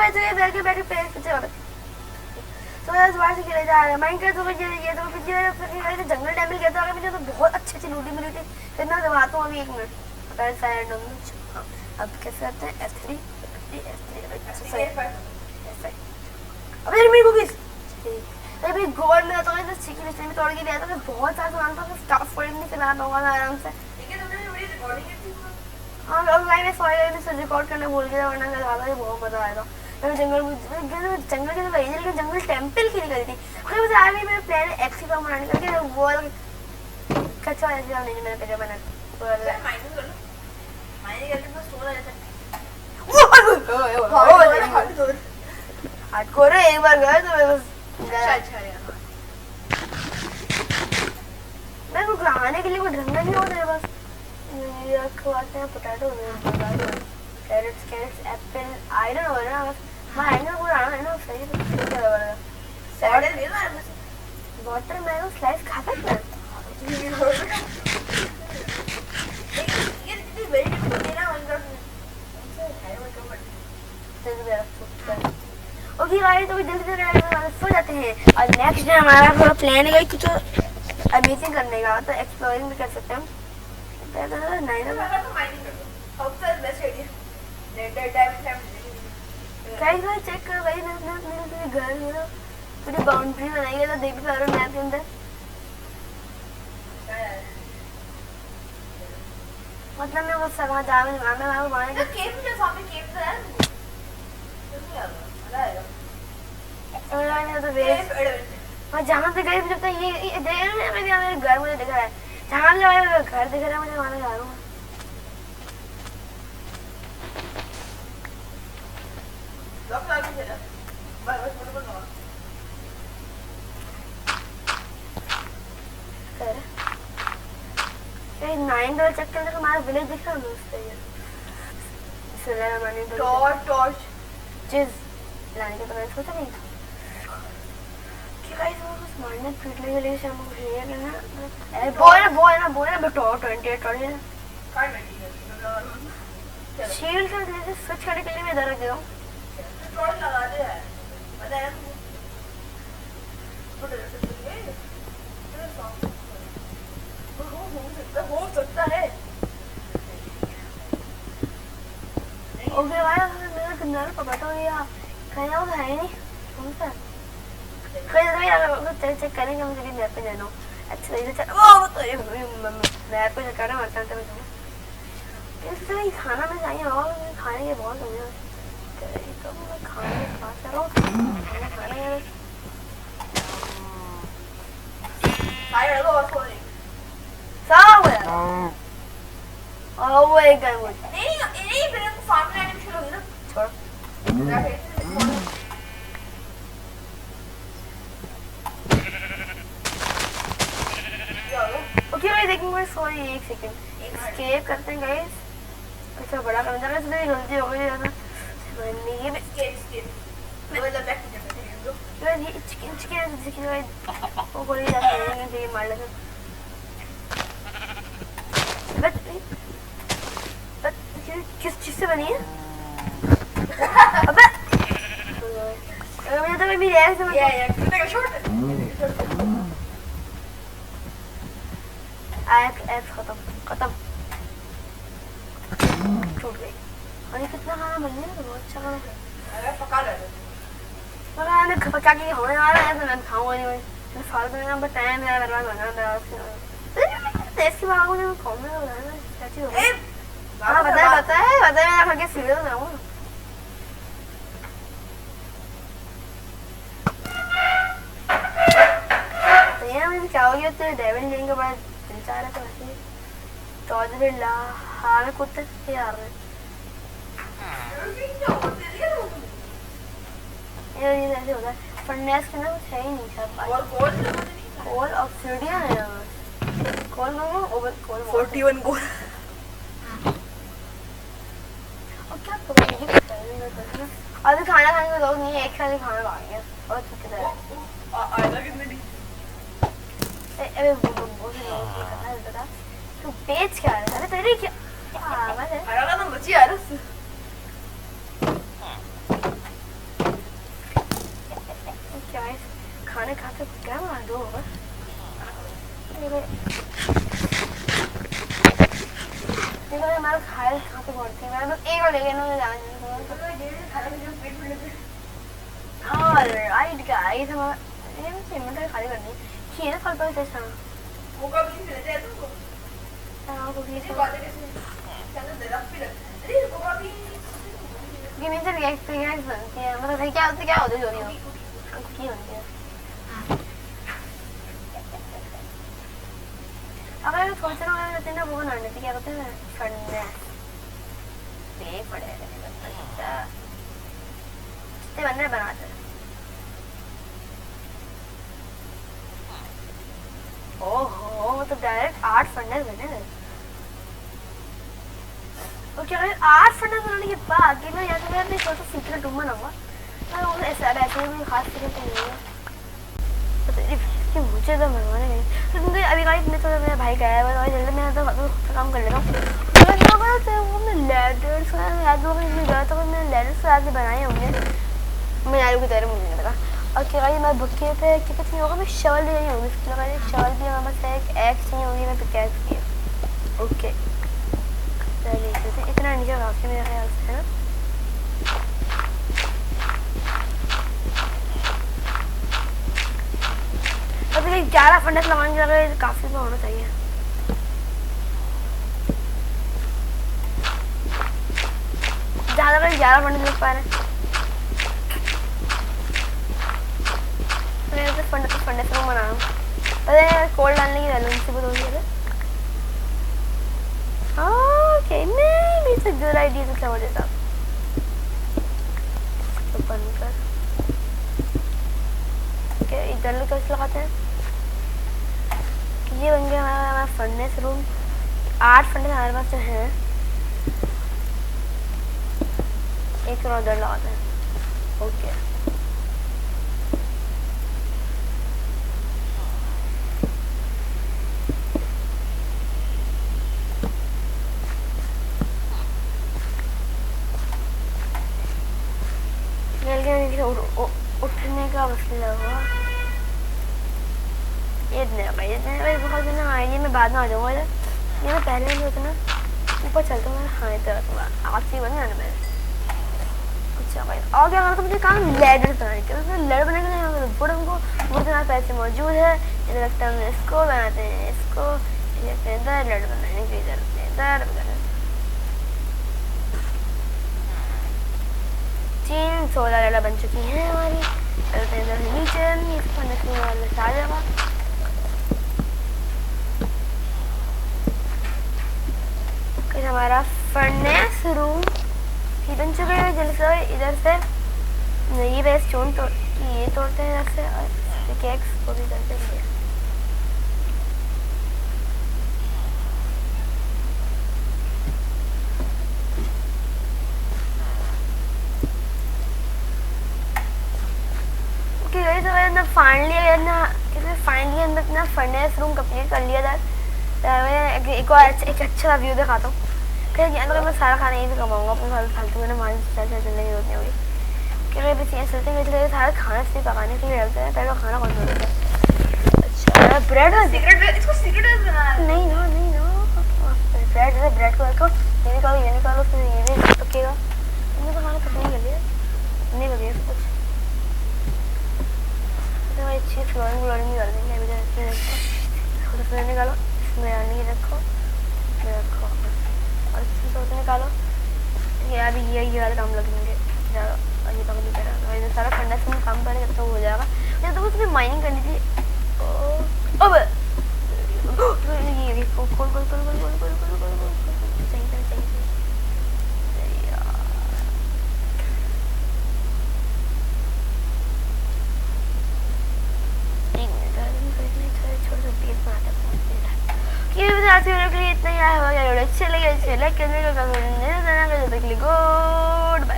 Guys ये बैठ के पेड़ पे चढ़ तो यार बाहर से खेले जा रहे हैं माइनक्राफ्ट तो ये तो फिर जंगल टेंपल गया था मुझे तो बहुत अच्छी लूटी मिली थी फिर मैं दबाता हूँ अभी 1 मिनट पता है साइड हाँ अब कैसे करते हैं F3 अबे मेरे को किस अरे गोल्ड में तो मैं चिकन स्टील में तोड़ के लिया था मैं बहुत सारा सामान था स्टाफ फोल्ड में चलाना होगा ना आराम से ठीक है तुमने वीडियो रिकॉर्डिंग की थी हाँ अब मैं सॉरी से रिकॉर्ड करने भूल गया वरना मैं ज़्यादा ही बहुत मज़ा आएगा मैं जंगल के तो गई थी लेकिन जंगल टेंपल की गई थी अरे मुझे आज भी मेरा प्लान है एक्सी का बनाने का कि वो कच्चा ऐसे नहीं मैंने पहले बना माइनिंग कर लो माइनिंग करके तो सोना रहता है हार्डकोर है एक बार गए तो मैं बस अच्छा यार मैं को खाने के लिए कोई ढंग नहीं होता है बस ये रखवाते हैं potato carrots apple I don't know ना बस मैं आई नो पूरा है ना सही तो क्या होगा सैलड ले लो बस वाटरमेलन स्लाइस खा सकते हैं ये कितनी वेजिटेबल है ना उनका ओके गाइस तो जल्दी से सो जाते हैं और नेक्स्ट डे हमारा पूरा प्लान है कुछ अमेजिंग करने का तो एक्सप्लोरिंग भी कर सकते हैं पहले नहीं ना तो माइनिंग कर लो अब तो best idea red diamond guys check करो भाई मेरे घर में ना पूरी बाउंड्री बनाई है तो देख भी पा रहे हो मैप के अंदर मतलब मैं वो सगा जा में वहां बनाने तो केव में सामने केव तो है नहीं आएगा मैंने तो वेस्ट मैं जहाँ से गई जब तक ये देख रहे हैं मेरे घर मुझे दिख रहा है जहाँ से मेरा घर दिख रहा है मुझे वहाँ जा रहा हूँ लॉक लगा के चला बस बस बस ये 9 डॉलर चेक करने का हमारा विलेज दिख रहा है उससे ये टॉर्च चीज लाने का तो मैंने सोचा नहीं था कि गाइस वो कुछ मारने पीटने के लिए शाम को ये करना अरे बोल ना बेटो 28 और ये कार्ड नहीं शील्ड का जैसे स्विच करने के लिए मैं इधर रख देता हूँ टॉर्च लगा दे यार पता है हो सकता है ओके भाई मेरा किनारा पकड़ा तो या कहीं वो है नहीं कौन सा कहीं तो यार चेक करेंगे मुझे भी मैप पे जाना अच्छा इधर चल ओ तो मैप पे चेक करना मरता है मैं इससे खाना में चाहिए और खाने के बहुत हो गया तो मैं खाने के पास कर रहा हूँ खाने यार फायर लो और कोई सावर ओ वे गन वो नहीं फिर हम फार्म लाने में शुरू होगी ना छोड़ ओके भाई देखेंगे सॉरी एक सेकंड एस्केप करते हैं गाइस अच्छा बड़ा काम चल रहा है गलती हो गई ना मैंने ये स्केप मतलब बैक करते हैं ब्रो यार ये चिकन भाई वो गोली जाते हैं ये मार लेते बट किस चीज से बनी है अबे मुझे तो भी यार समझ या कितने का शॉट एफ खत्म टूट गई और ये कितना खाना बन गया तो बहुत अच्छा खाना अरे पका ले मगर मैंने पका के होने वाला है तो मैं खाऊंगा नहीं मैं फालतू में नंबर टाइम मेरा बर्बाद हो जाना था इसके बाद मुझे कौन में हो रहा है क्या चीज हो गई हाँ पता है मैं खा के सीधे तो जाऊंगा तो यार मैंने क्या हो गया तो डेविड लेने के बाद दिल चाह रहा था वैसे तो आज भी ला हाँ मैं कुत्ते से यार ये ऐसे होता है फर्नेस के ना कुछ है ही नहीं शायद कोल ऑब्सिडियन है कोल ओवर कोल 41 गोल और क्या करूँगी अभी खाना खाने को लोग नहीं एक साथ खाना खा गया और चुके थे आधा कितने दी अरे बता तू बेच क्या रहा है अरे तेरी क्या पागल है आधा का तो बची यार मैं खाते क्या बना दो देखो हमारा खाए खाते पड़ते हैं मैं बस एक और लेके ना जाने और राइट गाइस हम ये मुझे मतलब खाली करनी खीर फल पर जैसा वो कभी नहीं मिलते हैं तुमको हां वो भी ये बात है चलो दे रख फिर अरे वो कभी ये मेरे रिएक्ट बनती है मतलब क्या होता है जो नहीं हो की होती है अगर थोड़ा सा ना रहते ना वो बनाने थे क्या कहते हैं फंडे ये पड़े अच्छा ते बनने बनाते ओहो तो डायरेक्ट 8 फंडे बने ओके अगर 8 फंडे बनाने के बाद कि मैं यहाँ पे छोटा सा सीक्रेट रूम बनाऊंगा मैं वो ऐसा ऐसे में खास सीक्रेट नहीं है पता नहीं कि मुझे तो मनवाने नहीं क्योंकि अभी गाइस मैं तो मेरा भाई गया है और जल्दी मैं तो काम कर लेता हूँ वो मैं लैडर्स याद होगा मैं गया तो मैंने लैडर्स आज बनाए होंगे मैं आलू की तरह मुझे नहीं पता और क्या मैं बुक्के पे क्या कुछ नहीं होगा मैं शवल ले रही हूँ इसके लिए शवल भी हमारे पास एक एक्स नहीं होगी मैं पिकैक्स की ओके चलिए इतना नीचे काफी मेरे ख्याल से है ना अभी 11 फंडस लगाने की जगह काफी तो होना चाहिए ज्यादा कर 11 फंडस लग पा रहे हैं फंडस रूम बना रहा हूँ पहले कोल्ड डालने की वैल्यू से बहुत होगी okay maybe it's a good idea to cover this up तो बंद कर ओके इधर कैसे लगाते हैं ये बन गया हमारा फर्नेस रूम 8 फर्नेस हमारे पास हैं एक और उधर लगाते हैं ओके उठने का मसला हुआ ये भाई बहुत ना आइडिया में बाद में आ जाऊंगा ये मैं पहले नहीं होता ना ऊपर चलता हूँ हाँ इधर आज से बन जाना मैंने अच्छा भाई और क्या करना था मुझे काम लैडर बनाने के लैडर बनाने के लिए बुढ़ हमको बहुत ज़्यादा पैसे मौजूद है इधर लगता है इसको बनाते हैं इसको इधर लैडर बनाने के इधर इधर 16 लैडर बन चुकी हैं हमारी चलते हैं इधर नीचे इसको नकली वाले आ जाएगा हमारा फर्नेस रूम ही बन चुका है जल्दी से इधर से ये बेस चोन तो ये तोड़ते हैं इधर से और केक्स को भी करते हैं फाइनली अपना फर्नेस रूम कंप्लीट कर लिया था एक और अच्छा व्यू दिखाता हूँ कहीं तो मैं सारा खाना यही भी कमाऊँगा अपने फालतू में मान चलने की जरूरत नहीं होगी क्योंकि बस ये चलते हैं सारा खाना से पकाने के लिए डालते हैं पहले खाना कौन सा होता है अच्छा ब्रेड इसको सीक्रेट बनाना नहीं ना ब्रेड को रखो ये निकालो फिर ये भी पकेगा मुझे तो खाना पकने के लिए नहीं पकेगा कुछ तो अच्छी फ्लोरिंग कर देंगे अभी इसमें निकालो इसमें आने रखो और इसमें तो निकालो ये अभी ये वाले काम लगेंगे ज़्यादा ये काम नहीं करेगा इधर सारा फंडा से काम करेंगे तो हो जाएगा या तो उसमें माइनिंग करनी थी अब ये खोल सही आज के वीडियो के लिए इतना ही आया होगा। अच्छे लगे गुड